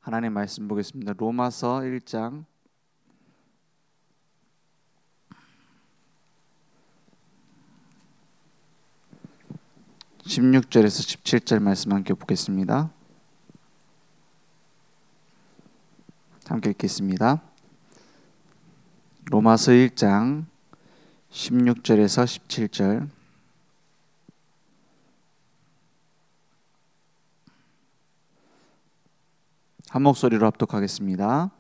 하나님 말씀 보겠습니다. 로마서 1장 16절에서 17절 말씀 함께 보겠습니다. 함께 읽겠습니다. 로마서 1장 16절에서 17절. 한 목소리로 합독하겠습니다.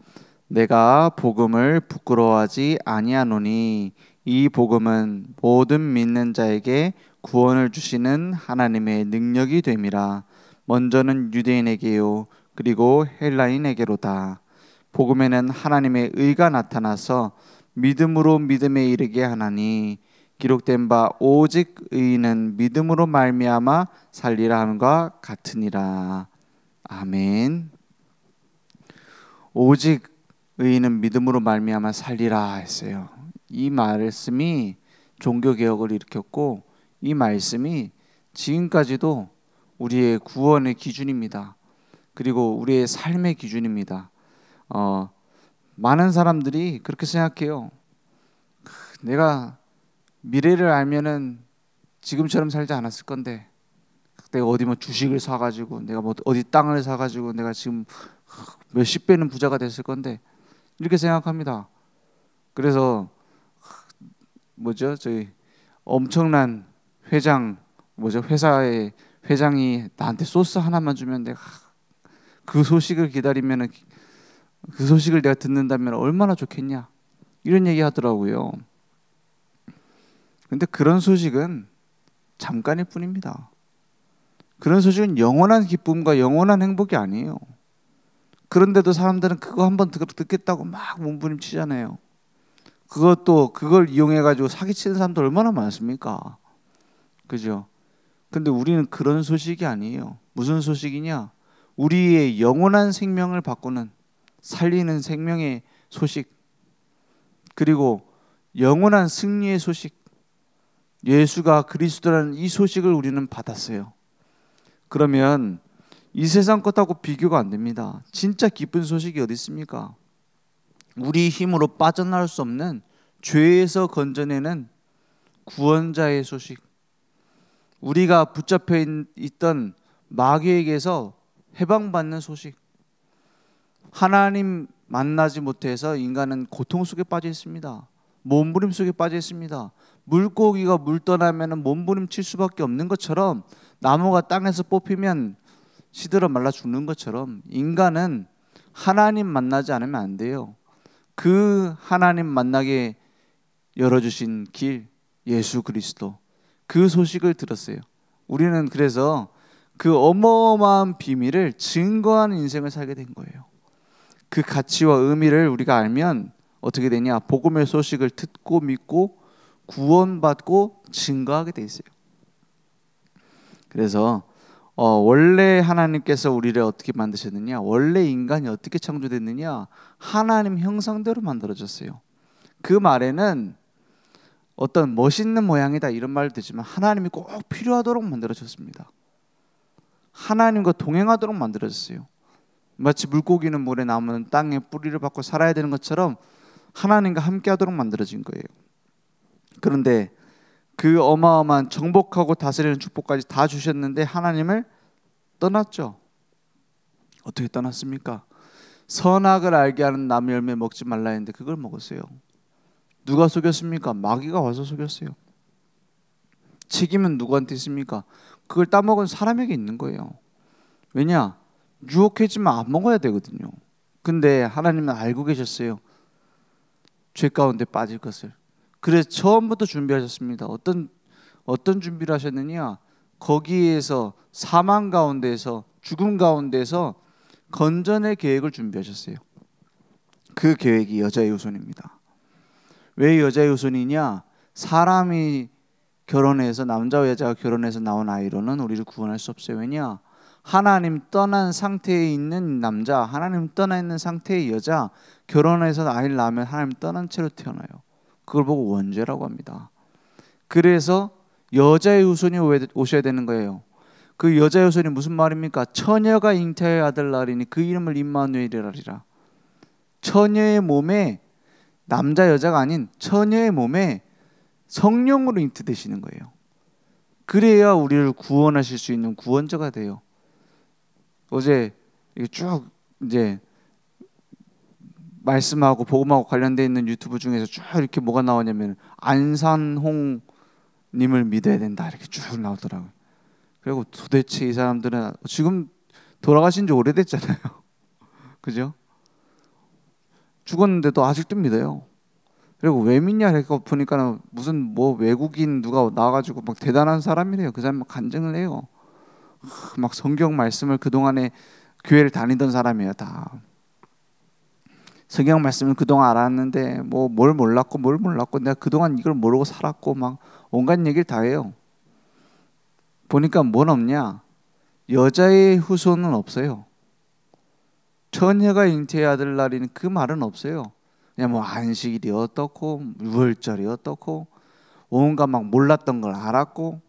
내가 복음을 부끄러워하지 아니하노니 이 복음은 모든 믿는 자에게 구원을 주시는 하나님의 능력이 됨이라. 먼저는 유대인에게요 그리고 헬라인에게로다. 복음에는 하나님의 의가 나타나서 믿음으로 믿음에 이르게 하나니 기록된 바 오직 의인은 믿음으로 말미암아 살리라 함과 같으니라. 아멘. 오직 의인은 믿음으로 말미암아 살리라 했어요. 이 말씀이 종교개혁을 일으켰고 이 말씀이 지금까지도 우리의 구원의 기준입니다. 그리고 우리의 삶의 기준입니다. 많은 사람들이 그렇게 생각해요. 내가 미래를 알면은 지금처럼 살지 않았을 건데, 내가 어디 뭐 주식을 사가지고, 내가 뭐 어디 땅을 사가지고, 내가 지금 몇십 배는 부자가 됐을 건데, 이렇게 생각합니다. 그래서 저희 엄청난 회장, 회사의 회장이 나한테 소스 하나만 주면 내가 그 소식을 기다리면은, 그 소식을 내가 듣는다면 얼마나 좋겠냐, 이런 얘기 하더라고요. 근데 그런 소식은 잠깐일 뿐입니다. 그런 소식은 영원한 기쁨과 영원한 행복이 아니에요. 그런데도 사람들은 그거 한번 듣겠다고 막 몸부림치잖아요. 그걸 이용해가지고 사기치는 사람도 얼마나 많습니까? 그죠? 근데 우리는 그런 소식이 아니에요. 무슨 소식이냐? 우리의 영원한 생명을 바꾸는, 살리는 생명의 소식, 그리고 영원한 승리의 소식, 예수가 그리스도라는 이 소식을 우리는 받았어요. 그러면 이 세상 것하고 비교가 안 됩니다. 진짜 기쁜 소식이 어디 있습니까? 우리 힘으로 빠져나올 수 없는 죄에서 건져내는 구원자의 소식, 우리가 붙잡혀 있던 마귀에게서 해방받는 소식. 하나님 만나지 못해서 인간은 고통 속에 빠져 있습니다. 몸부림 속에 빠져 있습니다. 물고기가 물 떠나면 몸부림칠 수밖에 없는 것처럼, 나무가 땅에서 뽑히면 시들어 말라 죽는 것처럼, 인간은 하나님 만나지 않으면 안 돼요. 그 하나님 만나게 열어주신 길, 예수 그리스도, 그 소식을 들었어요. 우리는 그래서 그 어마어마한 비밀을 증거하는 인생을 살게 된 거예요. 그 가치와 의미를 우리가 알면 어떻게 되냐? 복음의 소식을 듣고 믿고 구원받고 증거하게 돼 있어요. 그래서 원래 하나님께서 우리를 어떻게 만드셨느냐? 원래 인간이 어떻게 창조됐느냐? 하나님 형상대로 만들어졌어요. 그 말에는 어떤 멋있는 모양이다 이런 말을 듣지만 하나님이 꼭 필요하도록 만들어졌습니다. 하나님과 동행하도록 만들어졌어요. 마치 물고기는 물에, 나무는 땅에 뿌리를 받고 살아야 되는 것처럼 하나님과 함께하도록 만들어진 거예요. 그런데 그 어마어마한 정복하고 다스리는 축복까지 다 주셨는데 하나님을 떠났죠. 어떻게 떠났습니까? 선악을 알게 하는 나무 열매 먹지 말라 했는데 그걸 먹었어요. 누가 속였습니까? 마귀가 와서 속였어요. 책임은 누구한테 있습니까? 그걸 따먹은 사람에게 있는 거예요. 왜냐? 유혹했지만 안 먹어야 되거든요. 근데 하나님은 알고 계셨어요. 죄 가운데 빠질 것을. 그래서 처음부터 준비하셨습니다. 어떤 준비를 하셨느냐? 거기에서 사망 가운데서, 죽음 가운데서 건져낼 계획을 준비하셨어요. 그 계획이 여자의 후손입니다. 왜 여자의 후손이냐? 사람이 결혼해서, 남자와 여자가 결혼해서 나온 아이로는 우리를 구원할 수 없어요. 왜냐? 하나님 떠난 상태에 있는 남자, 하나님 떠나 있는 상태의 여자, 결혼해서 아이를 낳으면 하나님 떠난 채로 태어나요. 그걸 보고 원죄라고 합니다. 그래서 여자의 후손이 오셔야 되는 거예요. 그 여자 요손이 무슨 말입니까? 처녀가 잉태하여 아들 낳으리니 그 이름을 임마누엘이라 하리라. 처녀의 몸에, 남자 여자가 아닌 처녀의 몸에 성령으로 잉태되시는 거예요. 그래야 우리를 구원하실 수 있는 구원자가 돼요. 어제 쭉 이제 말씀하고 복음하고 관련되어 있는 유튜브 중에서 쭉 이렇게 뭐가 나오냐면 안산홍 님을 믿어야 된다 이렇게 쭉 나오더라고요. 그리고 도대체 이 사람들은 지금 돌아가신 지 오래됐잖아요. 그죠? 죽었는데도 아직도 믿어요. 그리고 왜 믿냐 이렇게 보니까 무슨 뭐 외국인 누가 나와가지고 막 대단한 사람이래요. 그 사람 막 간증을 해요. 막 성경 말씀을 그동안에 교회를 다니던 사람이에요. 다 성경 말씀을 그동안 알았는데 뭐 뭘 몰랐고 내가 그동안 이걸 모르고 살았고 막 온갖 얘기를 다 해요. 보니까 뭔 없냐? 여자의 후손은 없어요. 처녀가 잉태의 아들 낳으리는 그 말은 없어요. 그냥 뭐 안식일이 어떻고 유월절이 어떻고 온갖 막 몰랐던 걸 알았고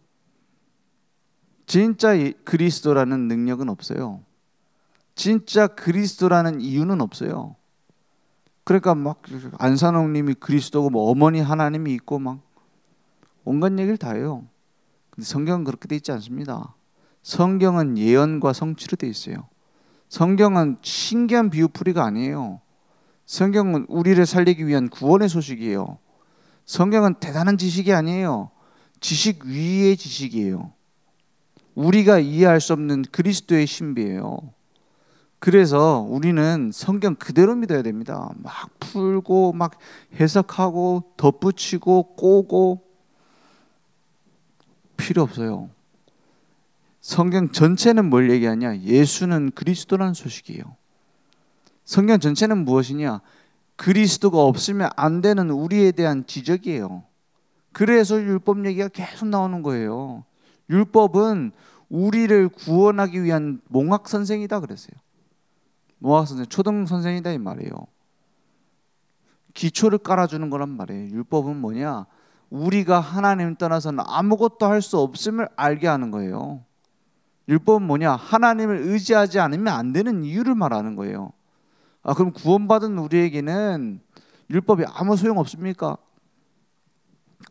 진짜 그리스도라는 능력은 없어요. 진짜 그리스도라는 이유는 없어요. 그러니까 막 안산홍님이 그리스도고 뭐 어머니 하나님이 있고 막 온갖 얘기를 다 해요. 근데 성경은 그렇게 돼 있지 않습니다. 성경은 예언과 성취로 돼 있어요. 성경은 신기한 비유풀이가 아니에요. 성경은 우리를 살리기 위한 구원의 소식이에요. 성경은 대단한 지식이 아니에요. 지식 위의 지식이에요. 우리가 이해할 수 없는 그리스도의 신비예요. 그래서 우리는 성경 그대로 믿어야 됩니다. 막 풀고 막 해석하고 덧붙이고 꼬고 필요 없어요. 성경 전체는 뭘 얘기하냐? 예수는 그리스도라는 소식이에요. 성경 전체는 무엇이냐? 그리스도가 없으면 안 되는 우리에 대한 지적이에요. 그래서 율법 얘기가 계속 나오는 거예요. 율법은 우리를 구원하기 위한 몽학 선생이다 그랬어요. 몽학 선생, 초등 선생이다 이 말이에요. 기초를 깔아주는 거란 말이에요. 율법은 뭐냐? 우리가 하나님 떠나서는 아무것도 할 수 없음을 알게 하는 거예요. 율법은 뭐냐? 하나님을 의지하지 않으면 안 되는 이유를 말하는 거예요. 그럼 구원받은 우리에게는 율법이 아무 소용 없습니까?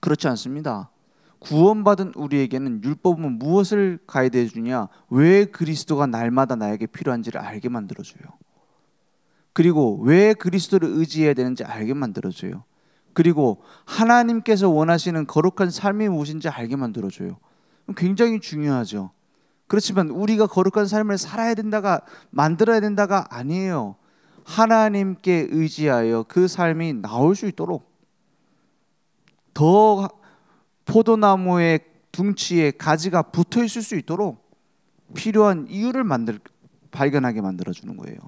그렇지 않습니다. 구원받은 우리에게는 율법은 무엇을 가이드해 주냐? 왜 그리스도가 날마다 나에게 필요한지를 알게 만들어줘요. 그리고 왜 그리스도를 의지해야 되는지 알게 만들어줘요. 그리고 하나님께서 원하시는 거룩한 삶이 무엇인지 알게 만들어줘요. 굉장히 중요하죠. 그렇지만 우리가 거룩한 삶을 살아야 된다가 만들어야 된다가 아니에요. 하나님께 의지하여 그 삶이 나올 수 있도록 더 포도나무의 둥치에 가지가 붙어 있을 수 있도록 필요한 이유를 발견하게 만들어주는 거예요.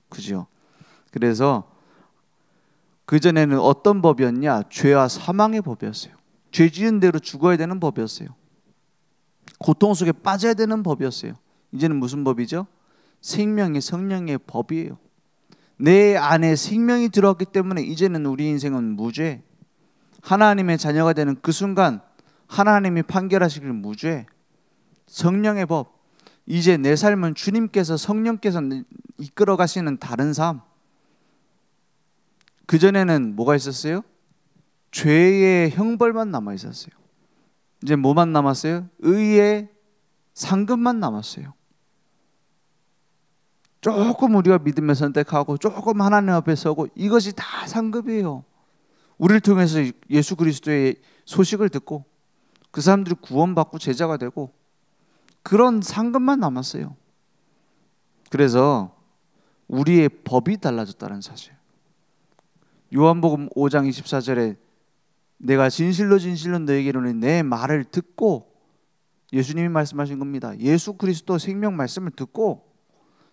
그죠? 그래서 그전에는 어떤 법이었냐? 죄와 사망의 법이었어요. 죄 지은 대로 죽어야 되는 법이었어요. 고통 속에 빠져야 되는 법이었어요. 이제는 무슨 법이죠? 생명의 성령의 법이에요. 내 안에 생명이 들어왔기 때문에 이제는 우리 인생은 무죄. 하나님의 자녀가 되는 그 순간 하나님이 판결하시길 무죄. 성령의 법. 이제 내 삶은 주님께서 성령께서 이끌어 가시는 다른 삶. 그전에는 뭐가 있었어요? 죄의 형벌만 남아 있었어요. 이제 뭐만 남았어요? 의의 상급만 남았어요. 조금 우리가 믿음을 선택하고 조금 하나님 앞에 서고 이것이 다 상급이에요. 우리를 통해서 예수 그리스도의 소식을 듣고 그 사람들이 구원받고 제자가 되고 그런 상급만 남았어요. 그래서 우리의 법이 달라졌다는 사실. 요한복음 5장 24절에 내가 진실로 진실로 너에게 이르노니 내 말을 듣고, 예수님이 말씀하신 겁니다. 예수 그리스도 생명 말씀을 듣고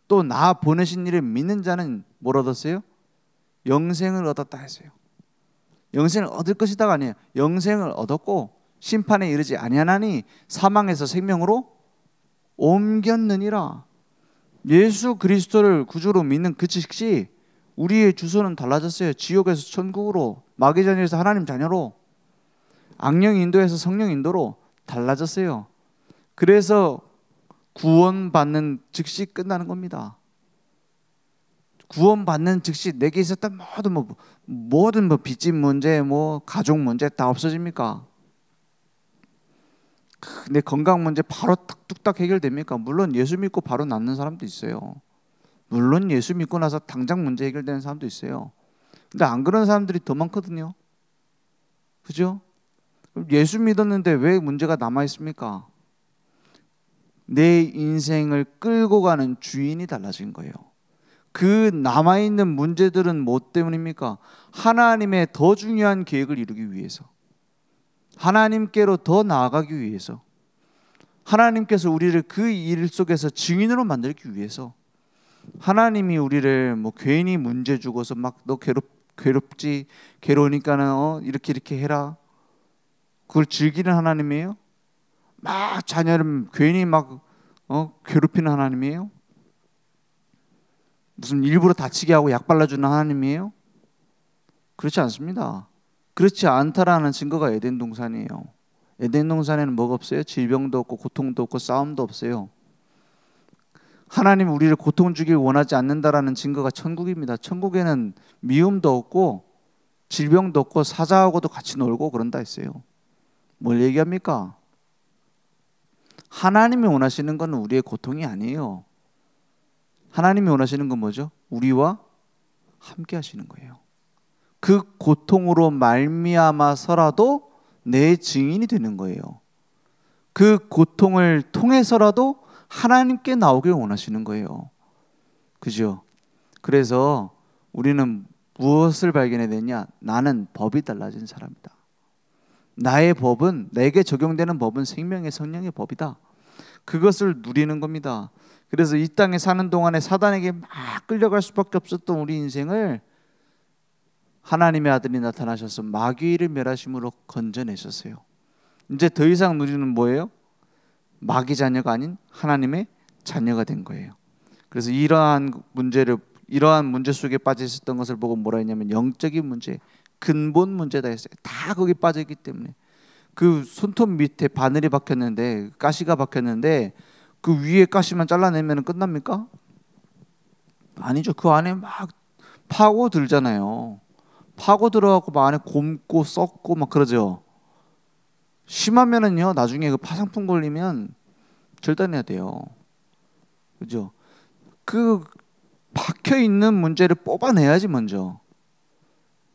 또 나 보내신 이를 믿는 자는 뭘 얻었어요? 영생을 얻었다 했어요. 영생을 얻을 것이다가 아니에요. 영생을 얻었고 심판에 이르지 아니하나니 사망에서 생명으로 옮겼느니라. 예수 그리스도를 구주로 믿는 그 즉시 우리의 주소는 달라졌어요. 지옥에서 천국으로, 마귀 자녀에서 하나님 자녀로, 악령 인도에서 성령 인도로 달라졌어요. 그래서 구원받는 즉시 끝나는 겁니다. 구원받는 즉시 내게 있었던 모든 빚진 문제, 가족 문제 다 없어집니까? 내 건강 문제 바로 뚝딱 해결됩니까? 물론 예수 믿고 바로 낫는 사람도 있어요. 물론 예수 믿고 나서 당장 문제 해결되는 사람도 있어요. 근데 안 그런 사람들이 더 많거든요. 그죠? 예수 믿었는데 왜 문제가 남아 있습니까? 내 인생을 끌고 가는 주인이 달라진 거예요. 그 남아있는 문제들은 뭐 때문입니까? 하나님의 더 중요한 계획을 이루기 위해서, 하나님께로 더 나아가기 위해서, 하나님께서 우리를 그 일 속에서 증인으로 만들기 위해서, 하나님이 우리를 괜히 문제 주고서 너 괴롭지, 괴로우니까는 이렇게 해라, 그걸 즐기는 하나님이에요? 자녀를 괜히 괴롭히는 하나님이에요? 무슨 일부러 다치게 하고 약 발라주는 하나님이에요? 그렇지 않습니다. 그렇지 않다라는 증거가 에덴 동산이에요. 에덴 동산에는 뭐가 없어요? 질병도 없고 고통도 없고 싸움도 없어요. 하나님 우리를 고통 주길 원하지 않는다라는 증거가 천국입니다. 천국에는 미움도 없고 질병도 없고 사자하고도 같이 놀고 그런다 했어요. 뭘 얘기합니까? 하나님이 원하시는 건 우리의 고통이 아니에요. 하나님이 원하시는 건 뭐죠? 우리와 함께 하시는 거예요. 그 고통으로 말미암아서라도 내 증인이 되는 거예요. 그 고통을 통해서라도 하나님께 나오길 원하시는 거예요. 그죠? 그래서 우리는 무엇을 발견해냈냐? 나는 법이 달라진 사람이다. 나의 법은, 내게 적용되는 법은 생명의 성령의 법이다. 그것을 누리는 겁니다. 그래서 이 땅에 사는 동안에 사단에게 막 끌려갈 수밖에 없었던 우리 인생을 하나님의 아들이 나타나셔서 마귀를 멸하심으로 건져내셨어요. 이제 더 이상 누리는 뭐예요? 마귀 자녀가 아닌 하나님의 자녀가 된 거예요. 그래서 이러한 문제 속에 빠져 있었던 것을 보고 뭐라 했냐면 영적인 문제, 근본 문제다 했어요. 다 거기 빠져 있기 때문에. 그 손톱 밑에 바늘이 박혔는데, 가시가 박혔는데 그 위에 가시만 잘라내면 끝납니까? 아니죠. 그 안에 막 파고 들잖아요. 파고 들어가고 막 안에 곰고 썩고 막 그러죠. 심하면은요, 나중에 그 파상풍 걸리면 절단해야 돼요. 그죠? 그 박혀 있는 문제를 뽑아내야지 먼저.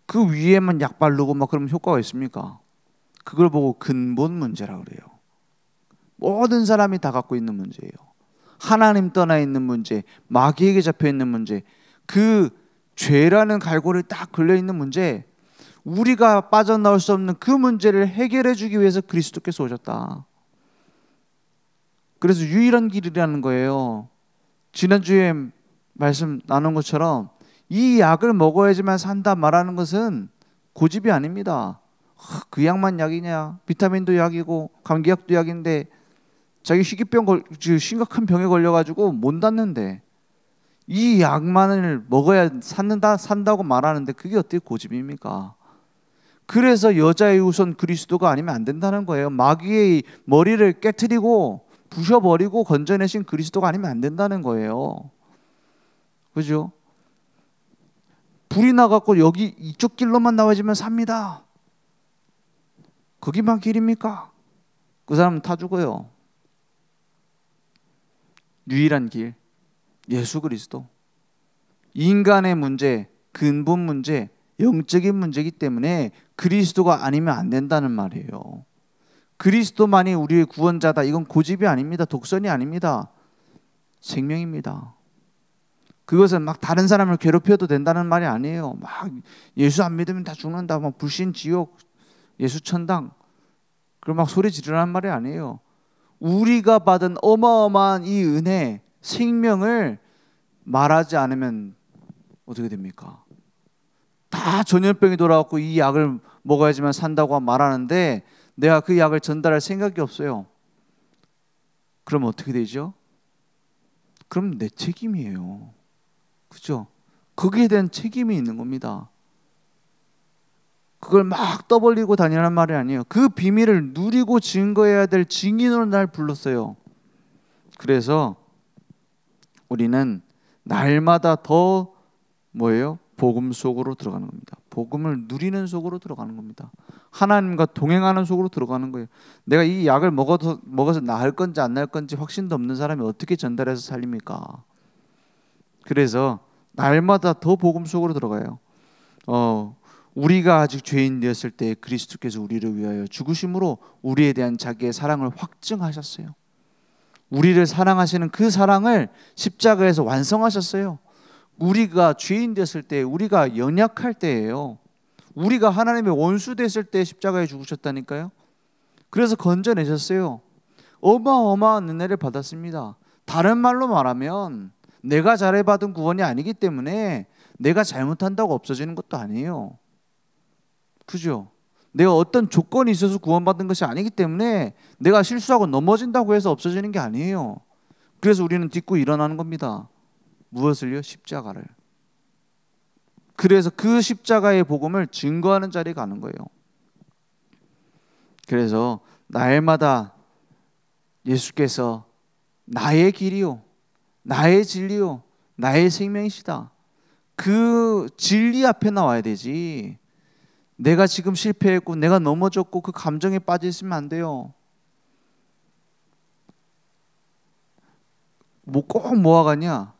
그 위에만 약 바르고 막 그러면 효과가 있습니까? 그걸 보고 근본 문제라 그래요. 모든 사람이 다 갖고 있는 문제예요. 하나님 떠나 있는 문제, 마귀에게 잡혀 있는 문제, 그 죄라는 갈고리에 딱 걸려 있는 문제, 우리가 빠져나올 수 없는 그 문제를 해결해 주기 위해서 그리스도께서 오셨다. 그래서 유일한 길이라는 거예요. 지난주에 말씀 나눈 것처럼 이 약을 먹어야지만 산다 말하는 것은 고집이 아닙니다. 그 약만 약이냐? 비타민도 약이고 감기약도 약인데 자기 희귀병 심각한 병에 걸려가지고 못 낫는데 이 약만을 먹어야 산다고 말하는데 그게 어떻게 고집입니까? 그래서 여자의 우선 그리스도가 아니면 안 된다는 거예요. 마귀의 머리를 깨트리고 부셔버리고 건져내신 그리스도가 아니면 안 된다는 거예요. 그죠? 불이 나갖고 여기 이쪽 길로만 나와지면 삽니다. 거기만 길입니까? 그 사람은 타 죽어요. 유일한 길, 예수 그리스도. 인간의 문제, 근본 문제, 영적인 문제이기 때문에 그리스도가 아니면 안 된다는 말이에요. 그리스도만이 우리의 구원자다. 이건 고집이 아닙니다. 독선이 아닙니다. 생명입니다. 그것은 막 다른 사람을 괴롭혀도 된다는 말이 아니에요. 막 예수 안 믿으면 다 죽는다. 막 불신 지옥, 예수 천당. 그럼 막 소리 지르라는 말이 아니에요. 우리가 받은 어마어마한 이 은혜, 생명을 말하지 않으면 어떻게 됩니까? 다 전염병이 돌아왔고 이 약을 먹어야지만 산다고 말하는데 내가 그 약을 전달할 생각이 없어요. 그럼 어떻게 되죠? 그럼 내 책임이에요. 그죠? 거기에 대한 책임이 있는 겁니다. 그걸 막 떠벌리고 다니라는 말이 아니에요. 그 비밀을 누리고 증거해야 될 증인으로 날 불렀어요. 그래서 우리는 날마다 더 뭐예요? 복음 속으로 들어가는 겁니다. 복음을 누리는 속으로 들어가는 겁니다. 하나님과 동행하는 속으로 들어가는 거예요. 내가 이 약을 먹어서 나을 건지 안 나을 건지 확신도 없는 사람이 어떻게 전달해서 살립니까? 그래서 날마다 더 복음 속으로 들어가요. 우리가 아직 죄인 되었을 때 그리스도께서 우리를 위하여 죽으심으로 우리에 대한 자기의 사랑을 확증하셨어요. 우리를 사랑하시는 그 사랑을 십자가에서 완성하셨어요. 우리가 죄인 됐을 때, 우리가 연약할 때예요. 우리가 하나님의 원수 됐을 때 십자가에 죽으셨다니까요. 그래서 건져내셨어요. 어마어마한 은혜를 받았습니다. 다른 말로 말하면 내가 잘해받은 구원이 아니기 때문에 내가 잘못한다고 없어지는 것도 아니에요. 그죠? 내가 어떤 조건이 있어서 구원받은 것이 아니기 때문에 내가 실수하고 넘어진다고 해서 없어지는 게 아니에요. 그래서 우리는 딛고 일어나는 겁니다. 무엇을요? 십자가를. 그래서 그 십자가의 복음을 증거하는 자리에 가는 거예요. 그래서 날마다 예수께서 나의 길이요, 나의 진리요, 나의 생명이시다. 그 진리 앞에 나와야 되지. 내가 지금 실패했고 내가 넘어졌고 그 감정에 빠져 있으면 안 돼요. 뭐 꼭 모아가냐?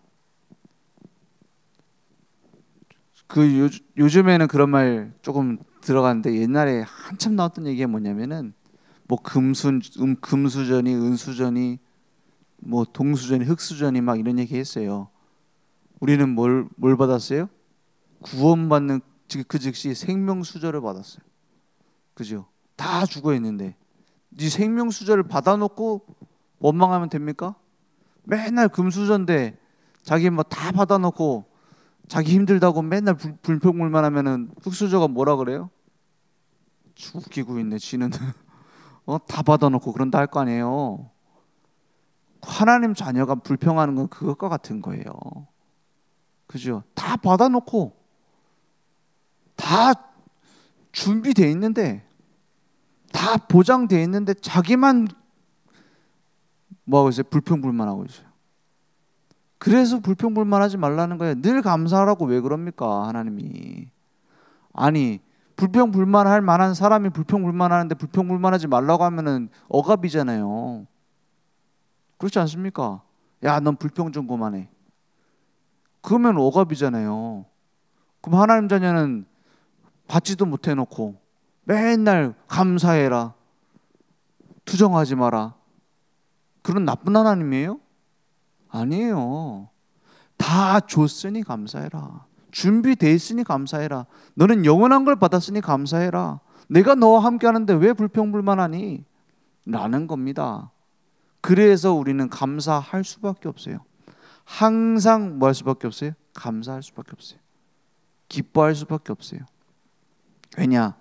요즘에는 그런 말 조금 들어가는데 옛날에 한참 나왔던 얘기가 뭐냐면은 뭐 금수저니 은수저니 뭐 동수저니 흙수저니 막 이런 얘기 했어요. 우리는 뭘 받았어요? 구원받는 그 즉시 생명수저를 받았어요. 그죠? 다 죽어 있는데 이 생명수저를 받아놓고 원망하면 됩니까? 맨날 금수저인데 자기 뭐 다 받아놓고 자기 힘들다고 맨날 불평불만 하면은 흙수저가 뭐라 그래요? 웃기고 있네 지는. 다 받아놓고 그런다 할 거 아니에요. 하나님 자녀가 불평하는 건 그것과 같은 거예요. 그죠? 다 받아놓고 다 준비되어 있는데 다 보장되어 있는데 자기만 뭐하고 있어요? 불평불만하고 있어요. 그래서 불평불만하지 말라는 거예요. 늘 감사하라고. 왜 그럽니까? 하나님이. 아니 불평불만할 만한 사람이 불평불만하는데 불평불만하지 말라고 하면은 억압이잖아요. 그렇지 않습니까? 야, 넌 불평 좀 그만해. 그러면 억압이잖아요. 그럼 하나님 자녀는 받지도 못해놓고 맨날 감사해라, 투정하지 마라, 그런 나쁜 하나님이에요? 아니에요. 다 줬으니 감사해라. 준비돼 있으니 감사해라. 너는 영원한 걸 받았으니 감사해라. 내가 너와 함께 하는데 왜 불평불만하니? 라는 겁니다. 그래서 우리는 감사할 수밖에 없어요. 항상 뭐 할 수밖에 없어요? 감사할 수밖에 없어요. 기뻐할 수밖에 없어요. 왜냐?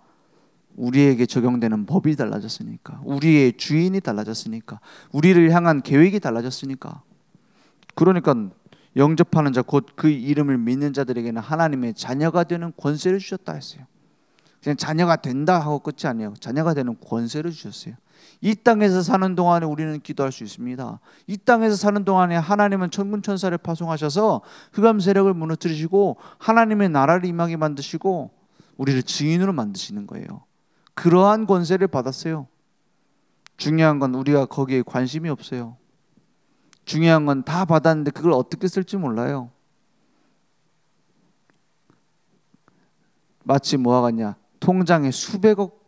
우리에게 적용되는 법이 달라졌으니까. 우리의 주인이 달라졌으니까. 우리를 향한 계획이 달라졌으니까. 그러니까 영접하는 자 곧 그 이름을 믿는 자들에게는 하나님의 자녀가 되는 권세를 주셨다 했어요. 그냥 자녀가 된다 하고 끝이 아니에요. 자녀가 되는 권세를 주셨어요. 이 땅에서 사는 동안에 우리는 기도할 수 있습니다. 이 땅에서 사는 동안에 하나님은 천군 천사를 파송하셔서 흑암 세력을 무너뜨리시고 하나님의 나라를 임하게 만드시고 우리를 증인으로 만드시는 거예요. 그러한 권세를 받았어요. 중요한 건 우리가 거기에 관심이 없어요. 중요한 건 다 받았는데 그걸 어떻게 쓸지 몰라요. 마치 뭐와 같냐? 통장에 수백억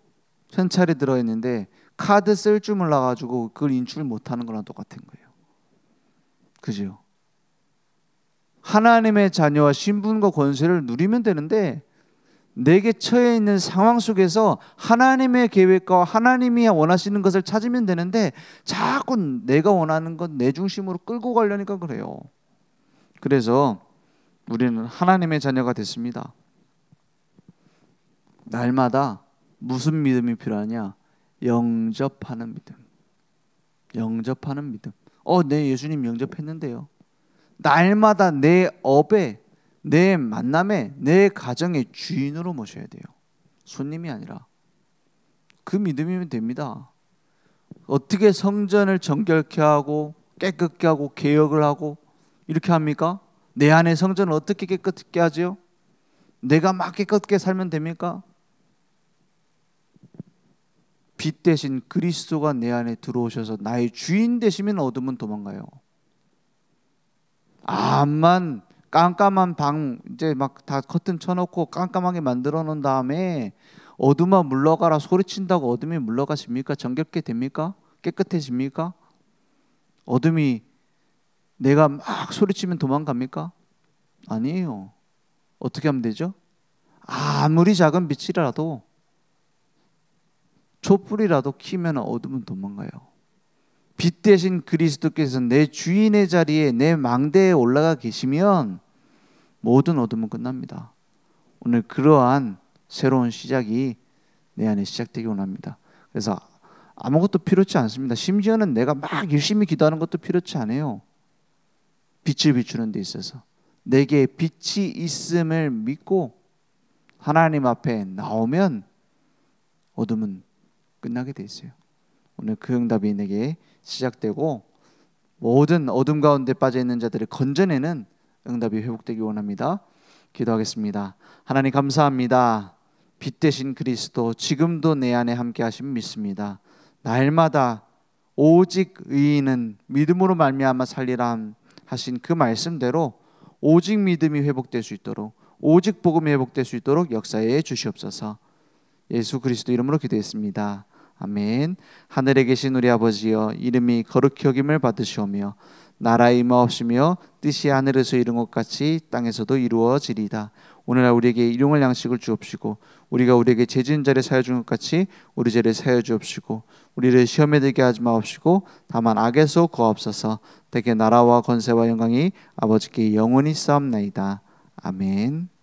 현찰이 들어있는데 카드 쓸 줄 몰라가지고 그걸 인출 못하는 거랑 똑같은 거예요. 그죠? 하나님의 자녀와 신분과 권세를 누리면 되는데 내게 처해 있는 상황 속에서 하나님의 계획과 하나님이 원하시는 것을 찾으면 되는데 자꾸 내가 원하는 것 내 중심으로 끌고 가려니까 그래요. 그래서 우리는 하나님의 자녀가 됐습니다. 날마다 무슨 믿음이 필요하냐? 영접하는 믿음. 영접하는 믿음. 내 예수님 영접했는데요. 날마다 내 업에, 내 만남에, 내 가정의 주인으로 모셔야 돼요. 손님이 아니라. 그 믿음이면 됩니다. 어떻게 성전을 정결케 하고 깨끗게 하고 개혁을 하고 이렇게 합니까? 내 안의 성전을 어떻게 깨끗게 하지요? 내가 막 깨끗게 살면 됩니까? 빛 대신 그리스도가 내 안에 들어오셔서 나의 주인 되시면 어둠은 도망가요. 암만 깜깜한 방 이제 막 다 커튼 쳐놓고 깜깜하게 만들어 놓은 다음에 어둠아 물러가라 소리친다고 어둠이 물러가십니까? 정결케 됩니까? 깨끗해집니까? 어둠이 내가 막 소리치면 도망갑니까? 아니에요. 어떻게 하면 되죠? 아무리 작은 빛이라도 촛불이라도 켜면 어둠은 도망가요. 빛 대신 그리스도께서 내 주인의 자리에 내 망대에 올라가 계시면 모든 어둠은 끝납니다. 오늘 그러한 새로운 시작이 내 안에 시작되기 원합니다. 그래서 아무것도 필요치 않습니다. 심지어는 내가 막 열심히 기도하는 것도 필요치 않아요. 빛을 비추는 데 있어서 내게 빛이 있음을 믿고 하나님 앞에 나오면 어둠은 끝나게 돼 있어요. 오늘 그 응답이 내게 시작되고 모든 어둠 가운데 빠져 있는 자들을 건져내는 응답이 회복되기 원합니다. 기도하겠습니다. 하나님 감사합니다. 빛 대신 그리스도 지금도 내 안에 함께 하심을 믿습니다. 날마다 오직 의인은 믿음으로 말미암아 살리라 하신 그 말씀대로 오직 믿음이 회복될 수 있도록 오직 복음이 회복될 수 있도록 역사해 주시옵소서. 예수 그리스도 이름으로 기도했습니다. 아멘. 하늘에 계신 우리 아버지여 이름이 거룩히 여김을 받으시오며 나라의 임하옵시며 뜻이 하늘에서 이룬 것 같이 땅에서도 이루어지리이다. 오늘날 우리에게 일용할 양식을 주옵시고 우리가 우리에게 죄 지은 자를 사하여 준 것 같이 우리 죄를 사하여 주옵시고 우리를 시험에 들게 하지 마옵시고 다만 악에서 구하옵소서. 대개 나라와 권세와 영광이 아버지께 영원히 싸움나이다. 아멘.